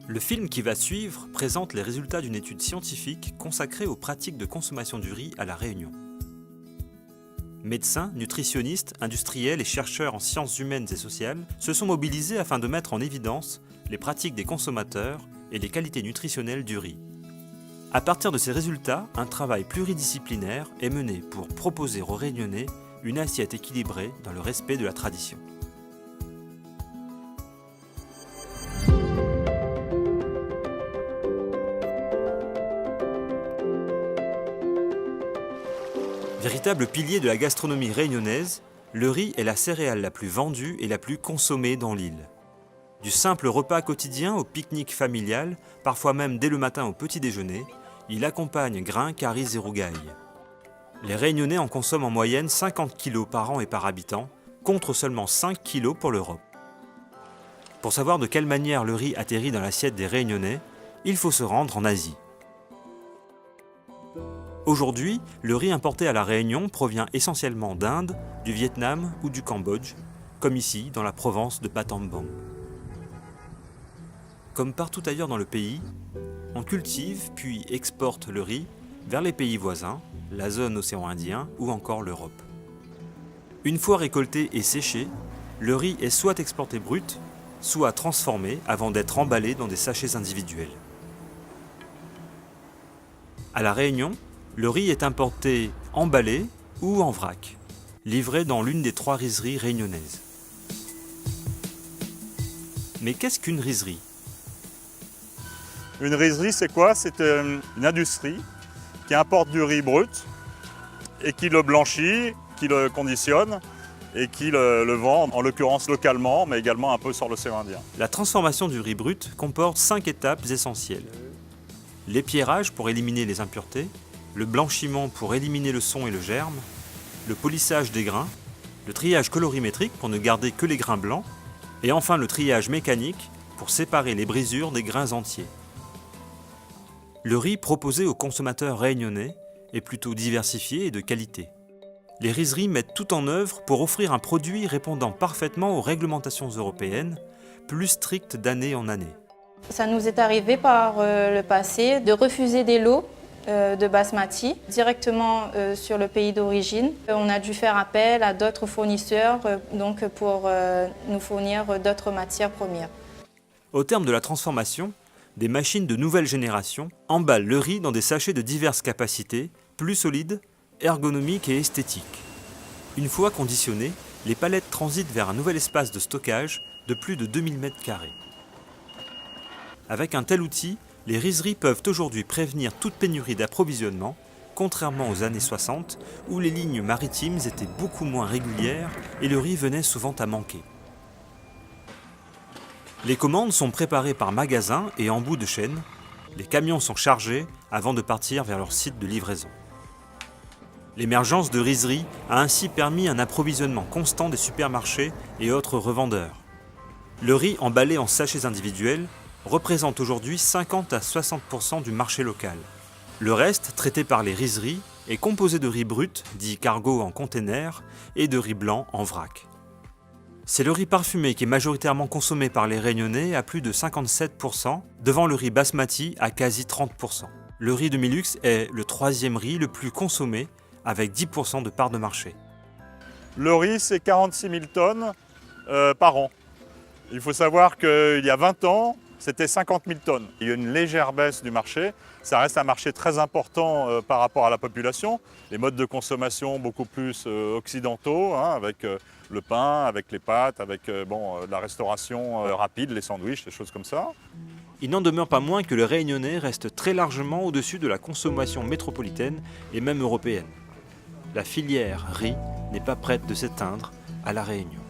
Le film qui va suivre présente les résultats d'une étude scientifique consacrée aux pratiques de consommation du riz à La Réunion. Médecins, nutritionnistes, industriels et chercheurs en sciences humaines et sociales se sont mobilisés afin de mettre en évidence les pratiques des consommateurs et les qualités nutritionnelles du riz. À partir de ces résultats, un travail pluridisciplinaire est mené pour proposer aux Réunionnais une assiette équilibrée dans le respect de la tradition. Véritable pilier de la gastronomie réunionnaise, le riz est la céréale la plus vendue et la plus consommée dans l'île. Du simple repas quotidien au pique-nique familial, parfois même dès le matin au petit déjeuner, il accompagne grains, caris et rougail. Les Réunionnais en consomment en moyenne 50 kg par an et par habitant, contre seulement 5 kg pour l'Europe. Pour savoir de quelle manière le riz atterrit dans l'assiette des Réunionnais, il faut se rendre en Asie. Aujourd'hui, le riz importé à La Réunion provient essentiellement d'Inde, du Vietnam ou du Cambodge, comme ici dans la province de Battambang. Comme partout ailleurs dans le pays, on cultive puis exporte le riz vers les pays voisins, la zone océan Indien ou encore l'Europe. Une fois récolté et séché, le riz est soit exporté brut, soit transformé avant d'être emballé dans des sachets individuels. À La Réunion, le riz est importé emballé ou en vrac, livré dans l'une des 3 rizeries réunionnaises. Mais qu'est-ce qu'une rizerie ? Une rizerie, c'est quoi? C'est une industrie qui importe du riz brut et qui le blanchit, qui le conditionne et qui le vend, en l'occurrence localement, mais également un peu sur l'océan Indien. La transformation du riz brut comporte 5 étapes essentielles. L'épierrage pour éliminer les impuretés, le blanchiment pour éliminer le son et le germe, le polissage des grains, le triage colorimétrique pour ne garder que les grains blancs, et enfin le triage mécanique pour séparer les brisures des grains entiers. Le riz proposé aux consommateurs réunionnais est plutôt diversifié et de qualité. Les rizeries mettent tout en œuvre pour offrir un produit répondant parfaitement aux réglementations européennes, plus strictes d'année en année. Ça nous est arrivé par le passé de refuser des lots de basmati directement sur le pays d'origine. On a dû faire appel à d'autres fournisseurs donc pour nous fournir d'autres matières premières. Au terme de la transformation, des machines de nouvelle génération emballent le riz dans des sachets de diverses capacités, plus solides, ergonomiques et esthétiques. Une fois conditionnés, les palettes transitent vers un nouvel espace de stockage de plus de 2000 m². Avec un tel outil, les rizeries peuvent aujourd'hui prévenir toute pénurie d'approvisionnement, contrairement aux années 60 où les lignes maritimes étaient beaucoup moins régulières et le riz venait souvent à manquer. Les commandes sont préparées par magasin et en bout de chaîne. Les camions sont chargés avant de partir vers leur site de livraison. L'émergence de rizeries a ainsi permis un approvisionnement constant des supermarchés et autres revendeurs. Le riz emballé en sachets individuels représente aujourd'hui 50 à 60% du marché local. Le reste, traité par les rizeries, est composé de riz brut, dit cargo en container, et de riz blanc en vrac. C'est le riz parfumé qui est majoritairement consommé par les Réunionnais à plus de 57%, devant le riz basmati à quasi 30%. Le riz demi-luxe est le 3e riz le plus consommé, avec 10% de part de marché. Le riz, c'est 46 000 tonnes par an. Il faut savoir qu'il y a 20 ans, c'était 50 000 tonnes. Il y a une légère baisse du marché. Ça reste un marché très important par rapport à la population. Les modes de consommation beaucoup plus occidentaux, avec le pain, avec les pâtes, avec la restauration rapide, les sandwichs, des choses comme ça. Il n'en demeure pas moins que le Réunionnais reste très largement au-dessus de la consommation métropolitaine et même européenne. La filière riz n'est pas prête de s'éteindre à La Réunion.